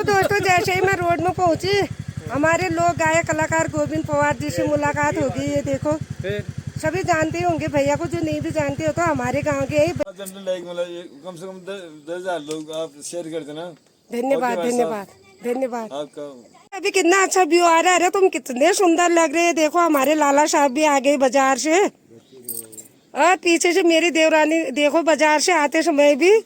दोस्तों जैसे ही मैं रोड में पहुंची, हमारे लोक गायक कलाकार गोविंद पवार जी से मुलाकात होगी। ये देखो सभी जानते होंगे भैया को, जो नहीं भी जानते हो तो हमारे गांव के ही। कम से कम 10,000 लोग आप शेयर करते ना। धन्यवाद धन्यवाद धन्यवाद। आपका अभी कितना अच्छा व्यू आ रहा है। अरे तुम कितने सुंदर लग रहे हैं। देखो हमारे लाला साहब भी आ गए बाजार से, और पीछे से मेरी देवरानी देखो बाजार से आते समय भी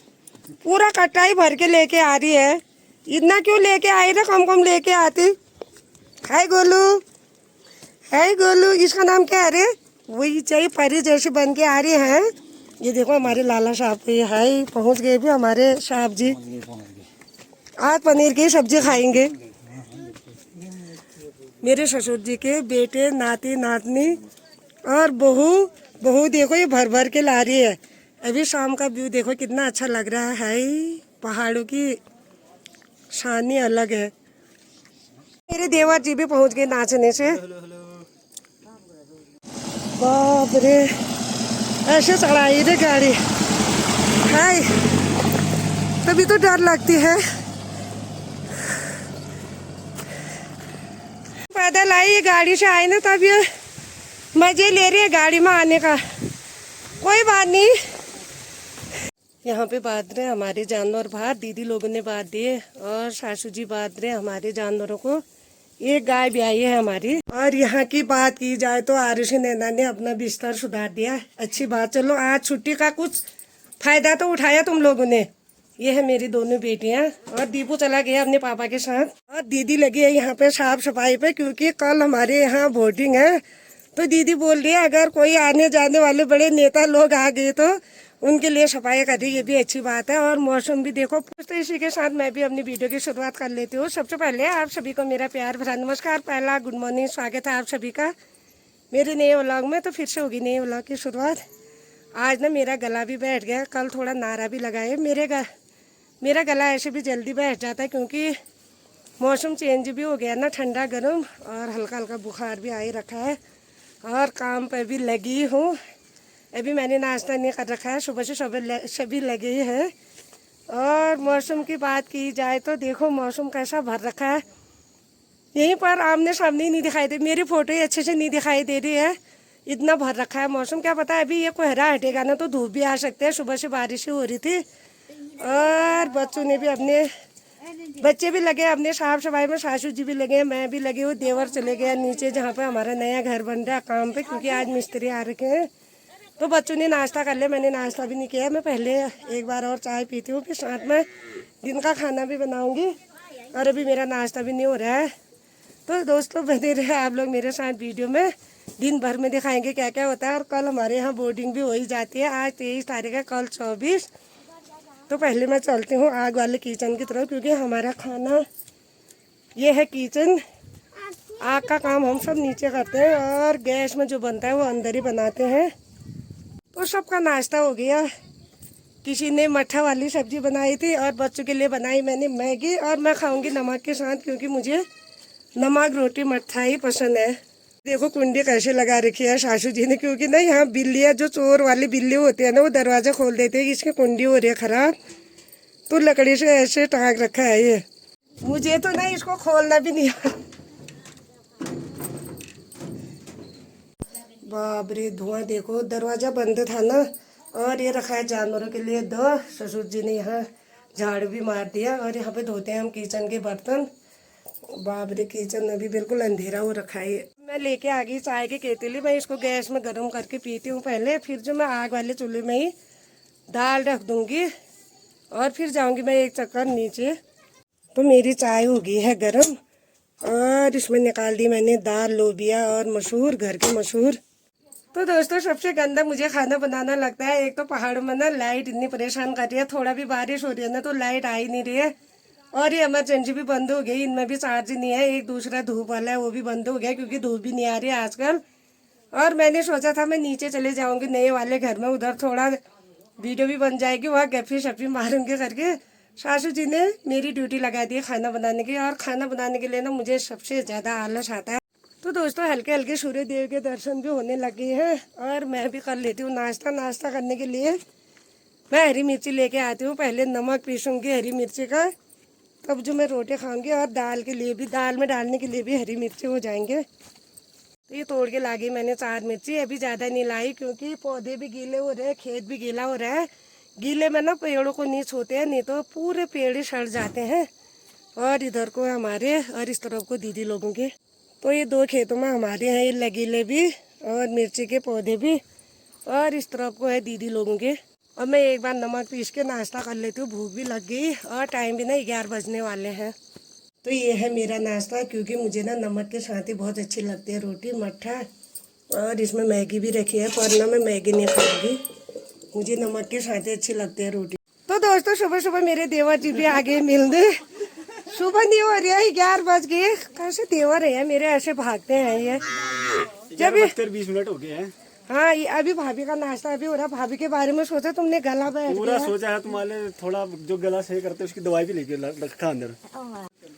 पूरा कट्टा ही भर के लेके आ रही है। इतना क्यों लेके आई ना, कम कम लेके आती। हाय गोलू, हाय गोलू, इसका नाम क्या है रे? वही चाहिए परी जैसे बन के आ रही है। ये देखो हमारे लाला साहब पे हाय पहुंच गए भी हमारे साहब जी। आज पनीर की सब्जी खाएंगे। मेरे ससुर जी के बेटे नाती नातनी और बहू बहू देखो ये भर भर के ला रही है। अभी शाम का व्यू देखो कितना अच्छा लग रहा है। पहाड़ों की शान ही अलग है। मेरे देवर जी भी पहुंच गए नाचने से। बाप रे, ऐसे चढ़ाई रे गाड़ी। हाय, तभी तो डर लगती है। पैदल आई, गाड़ी से आए ना तब ये मजे ले रही है गाड़ी में आने का। कोई बात नहीं। यहाँ पे बांध रहे हमारे जानवर बाहर, दीदी लोगों ने बांध दिए और सासू जी बांध रहे हमारे जानवरों को। एक गाय भी आई है हमारी। और यहाँ की बात की जाए तो आरुषि नैना ने अपना बिस्तर सुधार दिया। अच्छी बात। चलो आज छुट्टी का कुछ फायदा तो उठाया तुम लोगों ने। ये है मेरी दोनों बेटियां, और दीपू चला गया अपने पापा के साथ, और दीदी लगी है यहाँ पे साफ सफाई पे, क्योंकि कल हमारे यहाँ वोटिंग है। तो दीदी बोल रही है अगर कोई आने जाने वाले बड़े नेता लोग आ गए तो उनके लिए सफाई कर रही है। ये भी अच्छी बात है। और मौसम भी देखो। तो इसी के साथ मैं भी अपनी वीडियो की शुरुआत कर लेती हूँ। सबसे पहले आप सभी को मेरा प्यार भरा नमस्कार। पहला गुड मॉर्निंग, स्वागत है आप सभी का मेरे नए व्लॉग में। तो फिर से होगी नए व्लॉग की शुरुआत। आज ना मेरा गला भी बैठ गया, कल थोड़ा नारा भी लगाए। मेरा गला ऐसे भी जल्दी बैठ जाता है क्योंकि मौसम चेंज भी हो गया ना, ठंडा गर्म, और हल्का हल्का बुखार भी आ ही रखा है। और काम पर भी लगी हूँ। अभी मैंने नाश्ता नहीं कर रखा है, सुबह से सभी लगे हैं। और मौसम की बात की जाए तो देखो मौसम कैसा भर रखा है। यहीं पर आमने सामने ही नहीं दिखाई दे, मेरी फोटो ही अच्छे से नहीं दिखाई दे रही है। इतना भर रखा है मौसम। क्या पता है अभी ये कोहरा हटेगा ना तो धूप भी आ सकते हैं। सुबह से बारिश ही हो रही थी। और बच्चों ने भी बच्चे भी लगे अपने साफ सफाई में, सासू जी भी लगे, मैं भी लगी हूँ। देवर चले गया नीचे जहाँ पे हमारा नया घर बन रहा है काम पे, क्योंकि आज मिस्त्री आ रखे हैं। तो बच्चों ने नाश्ता कर लिया, मैंने नाश्ता भी नहीं किया। मैं पहले एक बार और चाय पीती हूँ, फिर साथ में दिन का खाना भी बनाऊँगी। और अभी मेरा नाश्ता भी नहीं हो रहा है। तो दोस्तों बने रहे आप लोग मेरे साथ वीडियो में। दिन भर में दिखाएंगे क्या क्या होता है। और कल हमारे यहाँ बोर्डिंग भी हो ही जाती है। आज 23 तारीख है, कल 24। तो पहले मैं चलती हूँ आग वाले किचन की तरफ, क्योंकि हमारा खाना ये है किचन। आग का काम हम सब नीचे करते हैं और गैस में जो बनता है वो अंदर ही बनाते हैं। तो सबका नाश्ता हो गया। किसी ने मट्ठा वाली सब्जी बनाई थी और बच्चों के लिए बनाई मैंने मैगी। और मैं खाऊंगी नमक के साथ, क्योंकि मुझे नमक रोटी मट्ठा ही पसंद है। देखो कुंडी कैसे लगा रखी है सासू जी ने, क्योंकि ना यहाँ बिल्लियाँ जो चोर वाली बिल्ली होती है ना वो दरवाजा खोल देते हैं। इसकी कुंडी हो रही है खराब, तो लकड़ी से ऐसे टांग रखा है ये। मुझे तो ना इसको खोलना भी नहीं आता। बाप रे धुआं देखो। दरवाजा बंद था ना, और ये रखा है जानवरों के लिए दो। ससुर जी ने यहाँ झाड़ू भी मार दिया। और यहाँ पे धोते हैं हम किचन के बर्तन। बाप रे किचन में भी बिल्कुल अंधेरा हो रखा है। मैं लेके आ गई चाय की केतली। मैं इसको गैस में गर्म करके पीती हूँ पहले, फिर जो मैं आग वाले चूल्हे में ही दाल रख दूँगी और फिर जाऊँगी मैं एक चक्कर नीचे। तो मेरी चाय हो गई है गर्म, और इसमें निकाल दी मैंने दाल, लोबिया और मसूर, घर के मसूर। तो दोस्तों सबसे गंदा मुझे खाना बनाना लगता है। एक तो पहाड़ों में ना लाइट इतनी परेशान कर रही है, थोड़ा भी बारिश हो रही है ना तो लाइट आ ही नहीं रही है। और ये इमरजेंसी भी बंद हो गई, इनमें भी चार्ज नहीं है। एक दूसरा धूप वाला है वो भी बंद हो गया, क्योंकि धूप भी नहीं आ रही है आजकल। और मैंने सोचा था मैं नीचे चले जाऊंगी नए वाले घर में, उधर थोड़ा वीडियो भी बन जाएगी, वहाँ गप्पी शप्पी मारूंगी करके। सासू जी ने मेरी ड्यूटी लगा दी है खाना बनाने की। और खाना बनाने के लिए ना मुझे सबसे ज़्यादा आलस आता है। तो दोस्तों हल्के हल्के सूर्य देव के दर्शन भी होने लगे हैं, और मैं भी कर लेती हूँ नाश्ता। नाश्ता करने के लिए मैं हरी मिर्ची लेके आती हूँ। पहले नमक पीसूँगी हरी मिर्ची का, तब जो मैं रोटी खाऊंगी। और दाल के लिए भी, दाल में डालने के लिए भी हरी मिर्ची हो जाएंगे। तो ये तोड़ के लाई मैंने 4 मिर्ची, अभी ज़्यादा नहीं लाई क्योंकि पौधे भी गीले हो रहे हैं, खेत भी गीला हो रहा है। गीले में ना पेड़ों को नहीं छूते हैं, नहीं तो पूरे पेड़ ही सड़ जाते हैं। और इधर को हमारे और इस तरफ को दीदी लोगों के। तो ये 2 खेतों में हमारे हैं ये लगीले भी और मिर्ची के पौधे भी, और इस तरफ को है दीदी लोगों के। और मैं एक बार नमक पीस के नाश्ता कर लेती हूँ, भूख भी लग गई और टाइम भी ना 11 बजने वाले हैं। तो ये है मेरा नाश्ता, क्योंकि मुझे ना नमक के साथ ही बहुत अच्छी लगती है रोटी मट्ठा। और इसमें मैगी भी रखी है, पर ना मैं मैगी नहीं खाऊंगी, मुझे नमक के साथ ही अच्छी लगती है रोटी। तो दोस्तों सुबह सुबह मेरे देवर जी भी आ गए मिलने। सुबह नहीं हो रही है, 11 बज गए। कैसे देवर है मेरे, ऐसे भागते हैं ये। जब 20 मिनट हो गए हैं। हाँ, ये अभी भाभी का नाश्ता अभी हो रहा। भाभी के बारे में सोचा तुमने, गला बैठ पूरा गया। सोचा है तुम्हारे, थोड़ा जो गला सही करते उसकी दवाई भी लेके रखा अंदर।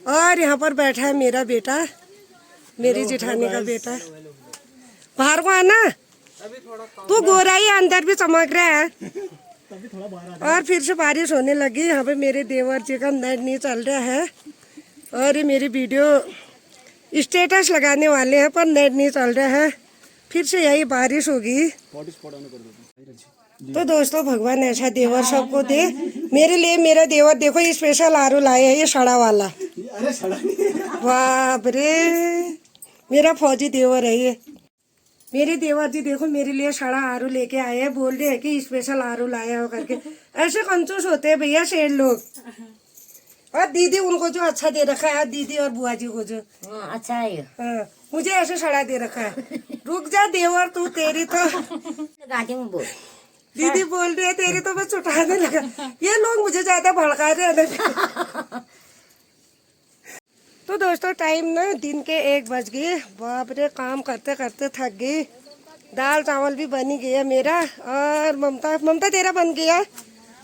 और यहाँ पर बैठा है मेरा बेटा, मेरी जेठानी का बेटा। बाहर को आना, तू गोरा ही अंदर भी चमक रहा है। और फिर से बारिश होने लगी। यहाँ पे मेरे देवर जी का नेट नहीं चल रहा है, और ये मेरी वीडियो स्टेटस लगाने वाले हैं पर नेट नहीं चल रहा है। फिर से यही बारिश होगी। तो दोस्तों भगवान ऐसा देवर सबको दे। मेरे लिए मेरा देवर देखो ये स्पेशल आरू लाए है, ये सड़ा वाला। बाप रे, मेरा फौजी देवर है ये। मेरे देवर जी देखो मेरे लिए सड़ा आरू लेके आए हैं, बोल रहे हैं कि स्पेशल आरू लाया हो करके। ऐसे कंजूस होते हैं भैया शेर लोग। और दीदी उनको जो अच्छा दे रखा है, दीदी और बुआ जी को जो अच्छा है। हाँ, मुझे ऐसे सड़ा दे रखा है। रुक जा देवर तू, तेरी तो गाती हूँ बोल। दीदी बोल रही है तेरी तो बस उठाने लगा। ये लोग मुझे ज्यादा भड़का रहे हैं। तो दोस्तों टाइम ना दिन के 1 बज गए। बाप रे, काम करते करते थक गई। दाल चावल भी बन ही गया मेरा, और ममता तेरा बन गया।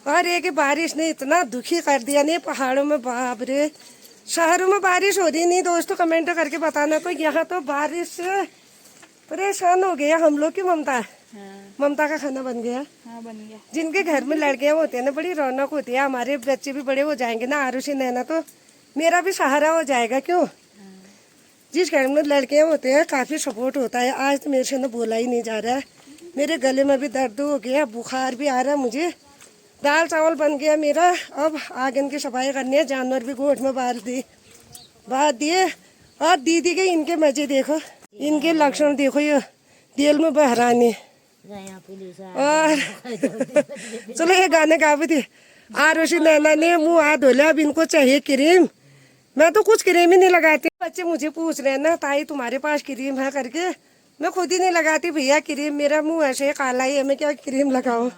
और ये कि बारिश ने इतना दुखी कर दिया नहीं पहाड़ों में, बाप रे। शहरों में बारिश हो रही नहीं दोस्तों, कमेंट करके बताना। तो यहाँ तो बारिश से परेशान हो गया हम लोग की। ममता का खाना बन गया। हाँ बन गया। जिनके घर में लड़कियां होती है ना, बड़ी रौनक होती है। हमारे बच्चे भी बड़े हो जाएंगे ना, आरुषि नैना, तो मेरा भी सहारा हो जाएगा। क्यों, जिस घर में लड़कियां होते हैं काफी सपोर्ट होता है। आज तो मेरे से ना बोला ही नहीं जा रहा है, मेरे गले में भी दर्द हो गया, बुखार भी आ रहा है मुझे। दाल चावल बन गया मेरा। अब आंगन की सफाई करनी है, जानवर भी गोठ में बांध दिए। और दीदी के इनके मजे देखो, इनके लक्षण देखो, ये दिल में बहराने। और चलो ये गाने गा भी थे। आरुषि नैना ने मुंह हाथ धो लिया, अब इनको चाहिए क्रीम। मैं तो कुछ क्रीम ही नहीं लगाती। बच्चे मुझे पूछ रहे हैं ना ताई तुम्हारे पास क्रीम है करके, मैं खुद ही नहीं लगाती भैया क्रीम। मेरा मुंह ऐसे काला ही है, मैं क्या क्रीम लगाऊं।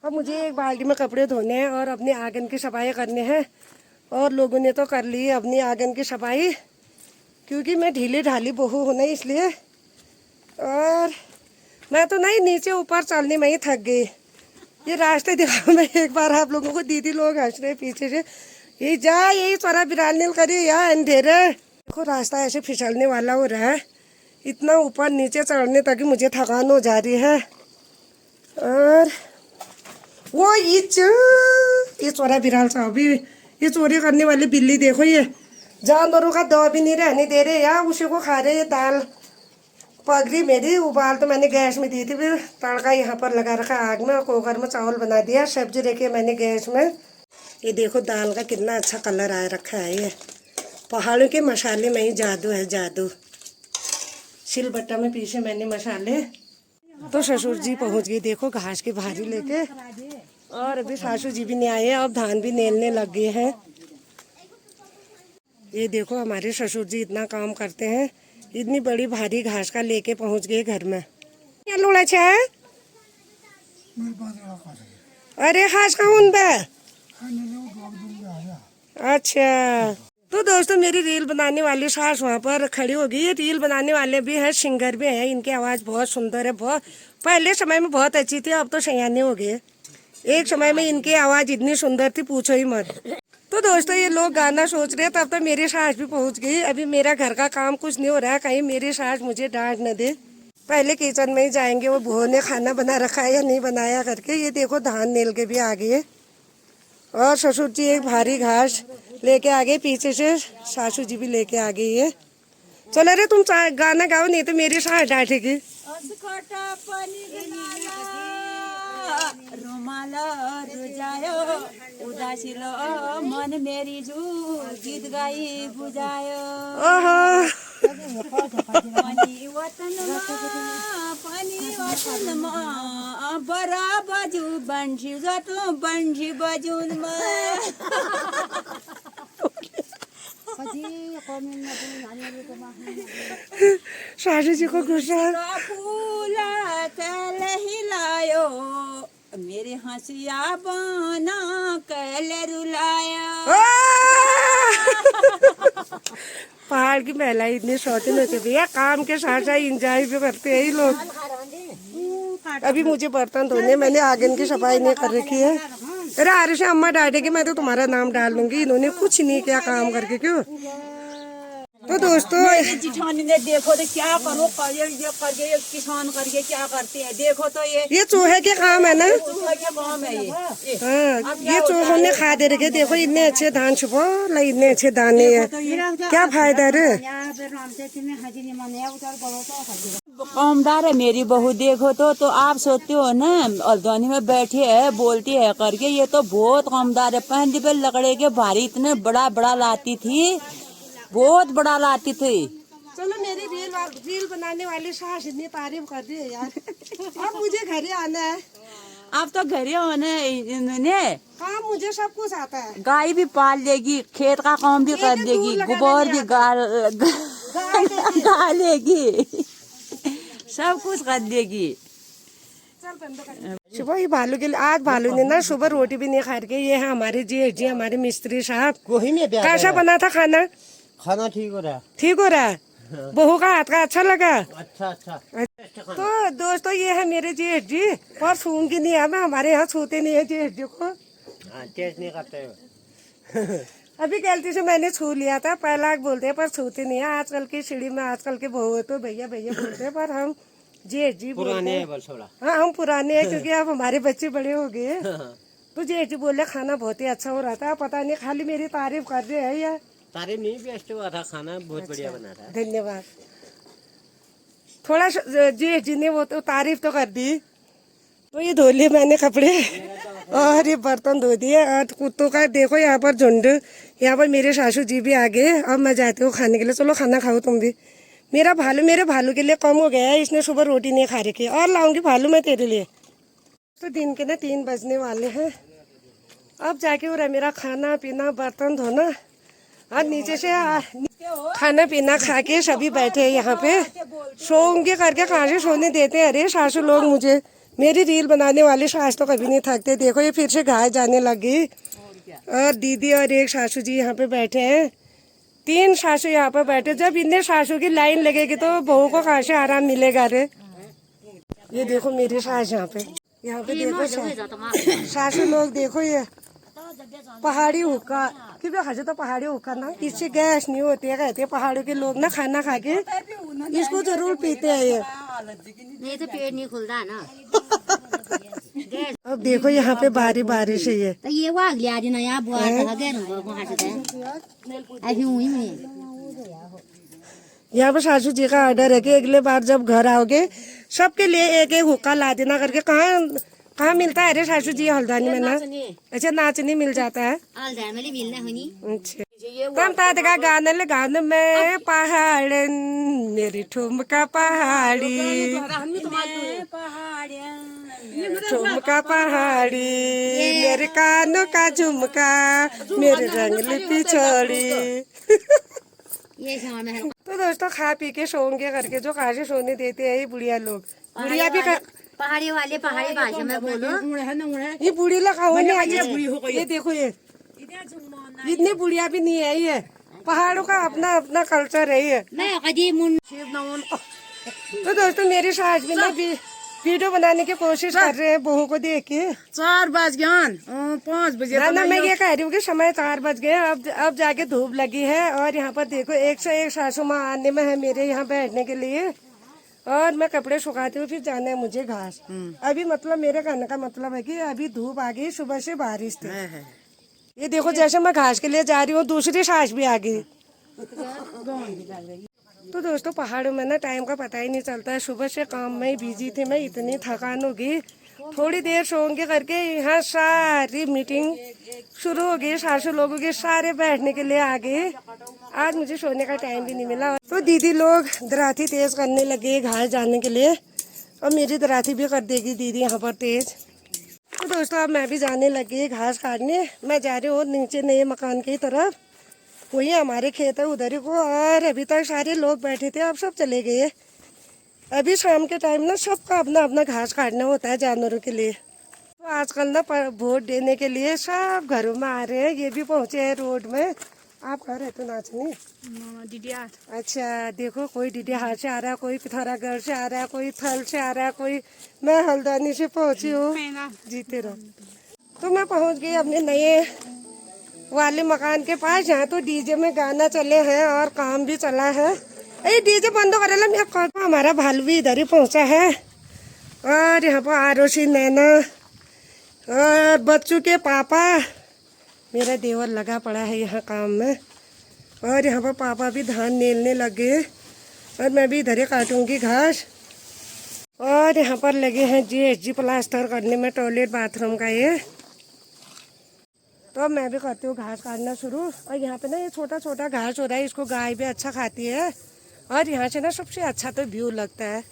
अब मुझे एक बाल्टी में कपड़े धोने हैं और अपने आंगन की सफाई करने हैं। और लोगों ने तो कर ली अपनी आंगन की सफाई, क्योंकि मैं ढीली ढाली बहू हूँ ना इसलिए। और मैं तो नहीं नीचे ऊपर चलने में ही थक गई। ये रास्ते दिखाऊं मैं एक बार आप लोगों को। दीदी लोग हंस रहे पीछे से, ये जा यही थोड़ा बिराल करिए यार अंधेरे। देखो रास्ता ऐसे फिसलने वाला हो रहा है, इतना ऊपर नीचे चढ़ने तक ही मुझे थकान हो जा रही है। और वो ये चोरा बिराल साहब भी, ये चोरी करने वाली बिल्ली देखो, ये जानवरों का दवा भी नहीं रहने दे रहे यार, उसी को खा रहे। ये दाल पगड़ी मेरी उबाल तो मैंने गैस में दी थी, फिर तड़का यहाँ पर लगा रखा आग में, और कुकर में चावल बना दिया। सब्जी रखी मैंने गैस में। ये देखो दाल का कितना अच्छा कलर आ रखा है। ये पहाड़ों के मसाले में ही जादू है, जादू। सिलबट्टा में पीसे मैंने मसाले। तो ससुर जी पहुँच गए देखो घास की भारी लेके, और अभी सासू जी भी नहीं आए, अब धान भी नेलने लग गए हैं। ये देखो हमारे ससुर जी इतना काम करते हैं, इतनी बड़ी भारी घास का लेके पहुंच गए घर में। क्या लोड़ा छे? अरे घास का उन पे। अच्छा, तो दोस्तों मेरी रील बनाने वाली सास वहाँ पर खड़ी हो गई। ये रील बनाने वाले भी हैं, सिंगर भी हैं, इनकी आवाज़ बहुत सुंदर है। बहुत पहले समय में बहुत अच्छी थी, अब तो सयाने हो गए। एक समय में इनकी आवाज़ इतनी सुंदर थी पूछो ही मत। तो दोस्तों ये लोग गाना सोच रहे हैं, तब तो मेरी सास भी पहुंच गई। अभी मेरा घर का काम कुछ नहीं हो रहा है, कहीं मेरी सास मुझे डांट न दे। पहले किचन में ही जाएंगे, वो बहू ने खाना बना रखा है या नहीं बनाया करके। ये देखो धान नेल के भी आ गए, और ससुर जी एक भारी घास लेके आ गए, पीछे से सासू जी भी लेके आ गई है। चलो रे तुम गाना गाओ, नहीं तो मेरी सास डांटेगी। रुमाल रुजायो उदासिलो मन मेरी जू गीत गाई बुझायो। ओहो पानी वतनमा बरा बजू बंशी जतो बंशी बजून सासू जी को गुस्सा। फूला कल हिलायो मेरे हंसिया बना कल रुलाया। पहाड़ की महिलाएं इतनी शौकीन होती है भैया, काम के साथ साथ इंजॉय भी करते हैं ये लोग। अभी मुझे बर्तन धोने, मैंने आंगन की सफाई नहीं कर रखी है। अरे आरिश अम्मा डांटेगी, मैं तो तुम्हारा नाम डाल दूंगी। इन्होंने कुछ नहीं किया काम करके, क्यों? तो दोस्तों जिठानी ने देखो तो क्या करो करके ये किसान करके क्या करते हैं, देखो तो ये चूहे के काम है ना। चूहे के काम है ये। हाँ, ये चूहों ने खा दे रखे। देखो इतने अच्छे धान छुपो, इतने अच्छे दाने हैं, क्या फायदा रे। कामदार है मेरी बहू, देखो तो आप सोचते हो ना अलदानी में बैठी है बोलती है करके, ये तो बहुत कामदार है। पहले पे लकड़े के भारी इतने बड़ा बड़ा लाती थी, बहुत बड़ा लाती थी। चलो मेरी रील बनाने वाली सास इतनी तारीफ कर दी है यार। अब मुझे घर ही आना है। आप तो घर ही होने इन्होंने काम मुझे सब कुछ आता है। गाय भी पाल लेगी, खेत का काम भी कर देगी, गोबर भी डालेगी, सब कुछ कर देगी। सुबह ही भालू के लिए, आज भालू ने ना सुबह रोटी भी नहीं खा के। ये है हमारे जी हमारे मिस्त्री साहब। कैसा बना था खाना? खाना ठीक हो रहा है। ठीक हो रहा है। बहू का हाथ का अच्छा लगा। अच्छा। तो दोस्तों ये है मेरे जेठ जी, और सूंगी नहीं है, मैं हमारे यहाँ छूते नहीं है जेठ जी को। टेस्ट नहीं करते हो। अभी गलती से मैंने छू लिया था, पहला बोलते हैं पर छूते नहीं है। आजकल की सीढ़ी में आजकल के बहू तो भैया बोलते हैं, पर हम जेठ जी पुराने हैं बस थोड़ा। हाँ हम पुराने हैं, क्योंकि अब हमारे बच्चे बड़े हो गए। तो जेठ जी बोले खाना बहुत ही अच्छा हो रहा था। पता नहीं खाली मेरी तारीफ कर रहे हैं या तारीफ नहीं, बेस्ट हुआ था खाना, बहुत बढ़िया बना था। धन्यवाद। थोड़ा जेठ जी ने वो तो तारीफ तो कर दी। तो ये धो लिए मैंने कपड़े और ये बर्तन धो दिए। और कुत्तों का देखो यहाँ पर झुंड। यहाँ पर मेरे सासू जी भी आ गए। अब मैं जाती हूँ खाने के लिए। चलो खाना खाओ तुम भी। मेरे भालू के लिए कम हो गया है, इसने सुबह रोटी नहीं खा रखी। और लाऊंगी भालू मैं तेरे लिए। तो दिन के ना 3 बजने वाले हैं। अब जाके हो रहा है मेरा खाना पीना, बर्तन धोना। और नीचे से खाना पीना खा के सभी बैठे हैं यहाँ पे। सोंगे करके कहाँ से सोने देते हैं। अरे सासू लोग मुझे, मेरी रील बनाने वाली सास तो कभी नहीं थकते। देखो ये फिर से घास जाने लगी। और दीदी और एक सासू जी यहाँ पे बैठे हैं। 3 सासू यहाँ पे बैठे। जब इतने सासू की लाइन लगेगी तो बहू को कहाँ से आराम मिलेगा रे। ये देखो मेरी सास यहाँ पे देखो सासू लोग। देखो ये पहाड़ी हुक्का, क्योंकि हजे तो पहाड़ी हुक्का ना, इससे गैस नहीं होती है। कहते हैं पहाड़ों के लोग ना खाना खा के इसको जरूर पीते हैं। ये नहीं तो पेट नहीं खुलता है ना। अब देखो यहाँ पे बारिश है। ये तो ये वो अगले आज ना यहाँ बुआ का गैर होगा वहाँ से ऐसी हुई में। यहाँ पे सासू जी का ऑर्डर है कि अगले बार जब घर आओगे सबके लिए एक एक हुक्का ला देना करके। कहाँ मिलता है रे सासू जी? हल्द्वानी में ना। अच्छा नाचनी मिल जाता है। अच्छा कम का गाने में पहाड़ मेरी ठुमका पहाड़ी, ठुमका पहाड़ी मेरे कानों का झुमका, मेरे रंगली पिछड़ी। तो दोस्तों खा पी के सोंगे करके, जो कहाँ से सोने देते हैं ये बुढ़िया लोग। बुढ़िया भी पहाड़ी वाले पहाड़ी भाषा में बोलो। ये बुढ़ी लगा ये देखो ये इतनी बुढ़िया भी नहीं है। ये पहाड़ों का अपना अपना कल्चर है ये। तो दोस्तों मेरी सास भी ना वीडियो बनाने की कोशिश कर रहे हैं बहू को देख के। 4 बज गए 5 बजे ना मैं ये कह रही हूँ कि समय 4 बज गए। अब जाके धूप लगी है। और यहाँ पर देखो 101 सासू माँ आने में है मेरे यहाँ बैठने के लिए। और मैं कपड़े सुखाती हूँ, फिर जाना है मुझे घास। अभी मतलब मेरे कहने का मतलब है कि अभी धूप आ गई, सुबह से बारिश थी। ये देखो जैसे मैं घास के लिए जा रही हूँ दूसरी सास भी आ गई। तो दोस्तों पहाड़ों में ना टाइम का पता ही नहीं चलता है। सुबह से काम में ही बिजी थी मैं, इतनी थकान होगी। थोड़ी देर सोंगे करके यहाँ सारी मीटिंग शुरू हो गई, 700 लोगों के सारे बैठने के लिए आ गए। आज मुझे सोने का टाइम भी नहीं मिला। तो दीदी लोग दराती तेज करने लगे घास जाने के लिए, और मेरी दराती भी कर देगी दीदी यहाँ पर तेज। तो दोस्तों अब मैं भी जाने लगी घास काटने। मैं जा रही हूँ नीचे नए मकान की तरफ, वही हमारे खेत है उधर ही को। और अभी तक सारे लोग बैठे थे, अब सब चले गए। अभी शाम के टाइम ना सबका अपना अपना घास काटना होता है जानवरों के लिए। तो आजकल ना वोट देने के लिए सब घरों में आ रहे हैं। ये भी पहुँचे हैं रोड में। आप कहाँ रहते हो नाचनी? दीदिया। अच्छा देखो, कोई डीडीहाट से आ रहा है, कोई पिथौरागढ़ से आ रहा है, कोई थल से आ रहा है, कोई मैं हल्द्वानी से पहुंची हूँ। जीते रहो। तो मैं पहुंच गई अपने नए वाले मकान के पास। यहाँ तो डीजे में गाना चले हैं और काम भी चला है। अरे डीजे बंद कर ला, मैं हमारा भालू भी इधर ही पहुंचा है। और यहाँ पर आरोशी, नैना और बच्चों के पापा, मेरा देवर लगा पड़ा है यहाँ काम में। और यहाँ पर पापा भी धान नेलने लगे और मैं भी इधर ही काटूंगी घास। और यहाँ पर लगे हैं जीएसजी प्लास्टर करने में टॉयलेट बाथरूम का ये। तो अब मैं भी करती हूँ घास काटना शुरू। और यहाँ पे ना ये छोटा छोटा घास हो रहा है, इसको गाय भी अच्छा खाती है। और यहाँ से ना सबसे अच्छा तो व्यू लगता है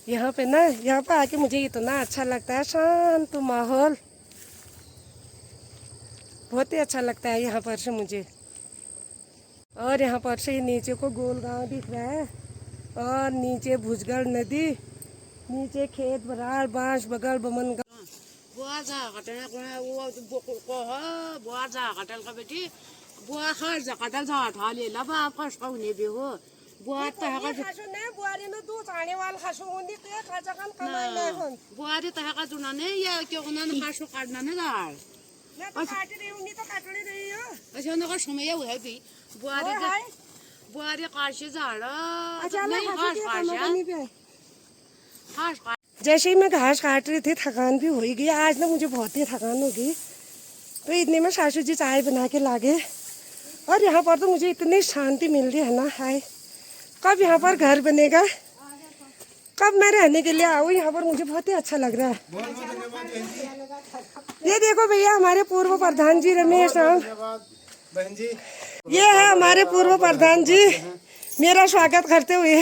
यहाँ पे ना। यहाँ पर आके मुझे इतना अच्छा लगता है, शांत माहौल, बहुत ही अच्छा लगता है यहाँ पर से मुझे। और यहाँ पर से नीचे को गोल गांव दिख रहा है, और नीचे भुजगढ़ नदी, नीचे खेत बराड़ बांस बगल बमन गाँव। बुआ जा कटल को बुआ जा कटल का बेटी बुआ खा जा कटल जा उठा ले ला बाप का उसने भी हो बुआ तह का बुआरी ने दूध आने वाला खासू उन्हीं के खाजा kan कमाई नहीं होन। बुआरी तह का चुना ने या क्यों ना खासू काटना ने दाल मैं तो काट रही हूँ, नहीं तो काट रही हो। अच्छा उनका समय है भी बुआरी काशी झाड़ा नहीं घास काट। जैसे ही मैं घास काट रही थी थकान भी हो गई। आज ना मुझे बहुत ही थकान हो गई। तो इतने में सासू जी चाय बना के लागे। और यहाँ पर तो मुझे इतनी शांति मिल रही है ना। हाय, कब यहाँ पर घर बनेगा, कब मैं रहने के लिए आऊँ यहाँ पर, मुझे बहुत ही अच्छा लग रहा है। ये देखो भैया हमारे पूर्व प्रधान जी रमेश राम, ये है हमारे पूर्व प्रधान जी मेरा स्वागत करते हुए।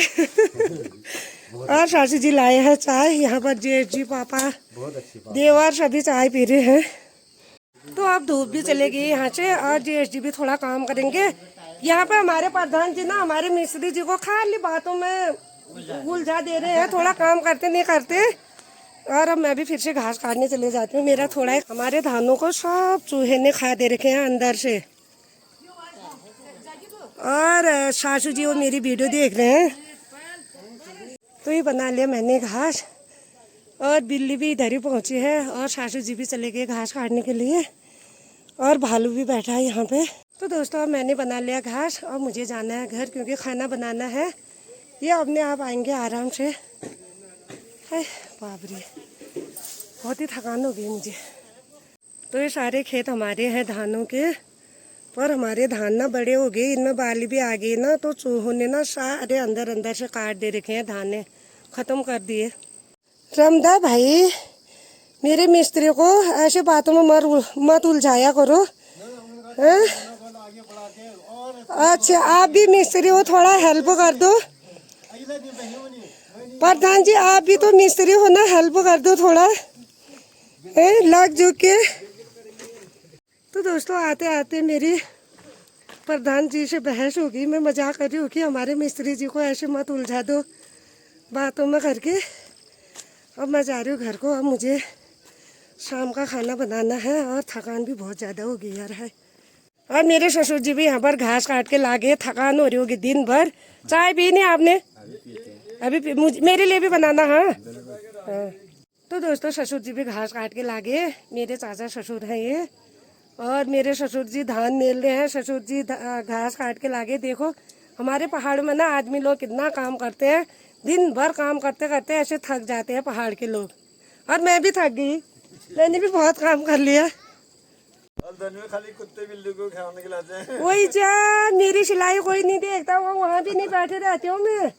और सासू जी लाए हैं चाय। यहाँ पर जेठ जी, पापा, देवर सभी चाय पी रहे हैं। तो अब धूप भी चलेगी यहाँ से, और जेठ जी भी थोड़ा काम करेंगे। यहाँ पे हमारे प्रधान जी ना हमारे मिस्त्री जी को खाली बातों में उलझा दे रहे हैं, थोड़ा काम करते नहीं करते। और अब मैं भी फिर से घास काटने चले जाती हूँ। मेरा थोड़ा हमारे धानों को सब चूहे ने खा दे रखे हैं अंदर से। और सासू जी वो मेरी वीडियो देख रहे हैं। तो ये बना लिया मैंने घास, और बिल्ली भी इधर ही पहुंची है, और सासू जी भी चले गए घास काटने के लिए, और भालू भी बैठा है यहाँ पे। तो दोस्तों अब मैंने बना लिया घास, और मुझे जाना है घर क्योंकि खाना बनाना है। ये अपने आप आएंगे आराम से। बाप रे, बहुत ही थकान हो गई मुझे। तो ये सारे खेत हमारे हैं धानों के, पर हमारे धान ना बड़े हो गए, इनमें बाली भी आ गई ना। तो चूहों ने ना सारे अंदर अंदर से काट दे रखे हैं, धाने ख़त्म कर दिए। रमदा भाई, मेरे मिस्त्री को ऐसे बातों में मत उलझाया करो। हैं? अच्छा आप भी मिस्त्री हो, थोड़ा हेल्प कर दो। प्रधान जी आप भी तो मिस्त्री हो ना, हेल्प कर दो थोड़ा, लग झुक के। तो दोस्तों आते आते मेरी प्रधान जी से बहस हो गई। मैं मजाक कर रही हूँ कि हमारे मिस्त्री जी को ऐसे मत उलझा दो बातों में करके। अब मैं जा रही हूँ घर को। अब मुझे शाम का खाना बनाना है, और थकान भी बहुत ज़्यादा हो गई यार है। और मेरे ससुर जी भी यहाँ पर घास काट के लागे, थकान हो रही होगी दिन भर। चाय पी नहीं आपने? अभी मेरे लिए भी बनाना। हाँ। तो दोस्तों ससुर जी भी घास काट के लागे, मेरे चाचा ससुर हैं ये। और मेरे ससुर जी धान नेल रहे हैं, ससुर जी घास काट के लागे। देखो हमारे पहाड़ों में ना आदमी लोग कितना काम करते हैं, दिन भर काम करते करते ऐसे थक जाते हैं पहाड़ के लोग। और मैं भी थक गई, मैंने भी बहुत काम कर लिया। राजधानी में खाली कुत्ते बिल्ली को खाने के लाते हैं। वही जा, मेरी सिलाई कोई नहीं देखता, वहाँ भी नहीं बैठे रहती हूँ मैं।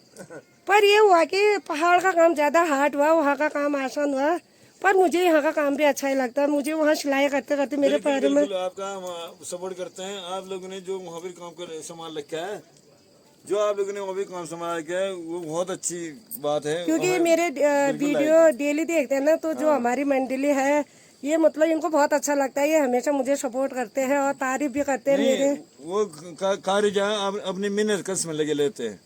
पर ये हुआ कि पहाड़ का काम ज्यादा हार्ड हुआ, वहाँ का काम आसान हुआ। पर मुझे यहाँ का काम भी अच्छा ही लगता है। मुझे वहाँ सिलाई करते करते मेरे पैर में, आपका हम सपोर्ट करते हैं। आप लोगों ने जो वहाँ भी काम कर संभाल रखा है, जो आप लोगों ने वहाँ भी काम संभाल रखा है, वो बहुत अच्छी बात है। क्योंकि मेरे वीडियो डेली देखते हैं ना, तो जो हमारी मंडली है ये मतलब इनको बहुत अच्छा लगता है। ये हमेशा मुझे सपोर्ट करते हैं और तारीफ भी करते हैं मेरे। वो कार्य जहाँ आप अपनी मेहनत कसम लगे लेते हैं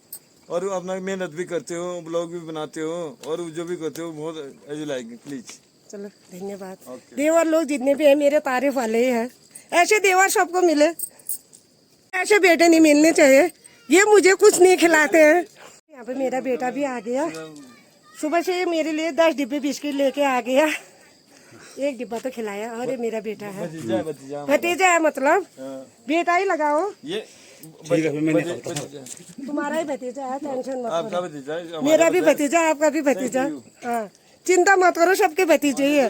और अपना मेहनत भी करते हो, ब्लॉग भी बनाते हो और जो भी करते हो बहुत अच्छी लाइक। प्लीज चलो धन्यवाद। देवर लोग जितने भी है मेरे तारीफ वाले ही है। ऐसे देवर सबको मिले, ऐसे बेटे नहीं मिलने चाहिए। ये मुझे कुछ नहीं खिलाते हैं। यहाँ पे मेरा बेटा भी आ गया, सुबह से मेरे लिए 10 डिब्बे बिस्किट लेके आ गया। 1 डिब्बा तो खिलाया। और ये मेरा बेटा है, भतीजा है, मतलब बेटा ही लगाओ। ये तुम्हारा ही भतीजा है, टेंशन मत आपका करो। भतीजा है, मेरा भी भतीजा, आपका भी भतीजा। हाँ, चिंता मत करो, सबके भतीजे ही है।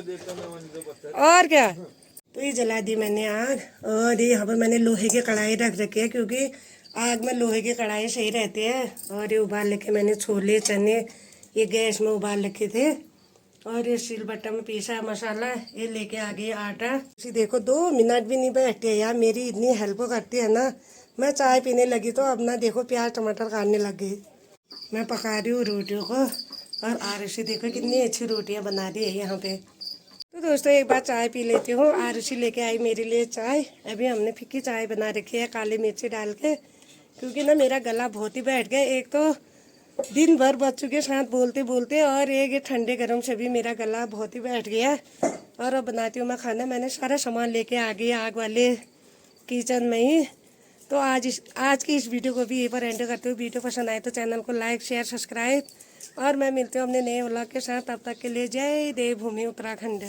और क्या। तो ये जला दी मैंने आग, और यहाँ पर मैंने लोहे की कढ़ाई रख रखी है, क्योंकि आग में लोहे की कढ़ाई सही रहती है। और ये उबाल लेके मैंने छोले चने ये गैस में उबाल रखे थे। और ये सिलबट्टा में पीसा मसाला, ये लेके आ गई आटा। इसी देखो 2 मिनट भी नहीं बैठती है यार, मेरी इतनी हेल्प करती है ना। मैं चाय पीने लगी तो अब ना देखो प्याज टमाटर काटने लग गई। मैं पका रही हूँ रोटियों को, और आरुषि देखो कितनी अच्छी रोटियाँ बना रही है यहाँ पे। तो दोस्तों एक बार चाय पी लेती हूँ। आरुषि लेके आई मेरे लिए चाय। अभी हमने फीकी चाय बना रखी है काली मिर्ची डाल के, क्योंकि ना मेरा गला बहुत ही बैठ गया। एक तो दिन भर बच्चों के साथ बोलते बोलते, और एक ये ठंडे गर्म से भी मेरा गला बहुत ही बैठ गया। और अब बनाती हूँ मैं खाना। मैंने सारा सामान लेके आ गई आग वाले किचन में ही। तो आज की इस वीडियो को भी यहीं पर एंड करते हुए, वीडियो पसंद आए तो चैनल को लाइक शेयर सब्सक्राइब। और मैं मिलती हूँ अपने नए व्लॉग के साथ। तब तक के लिए जय देवभूमि उत्तराखंड।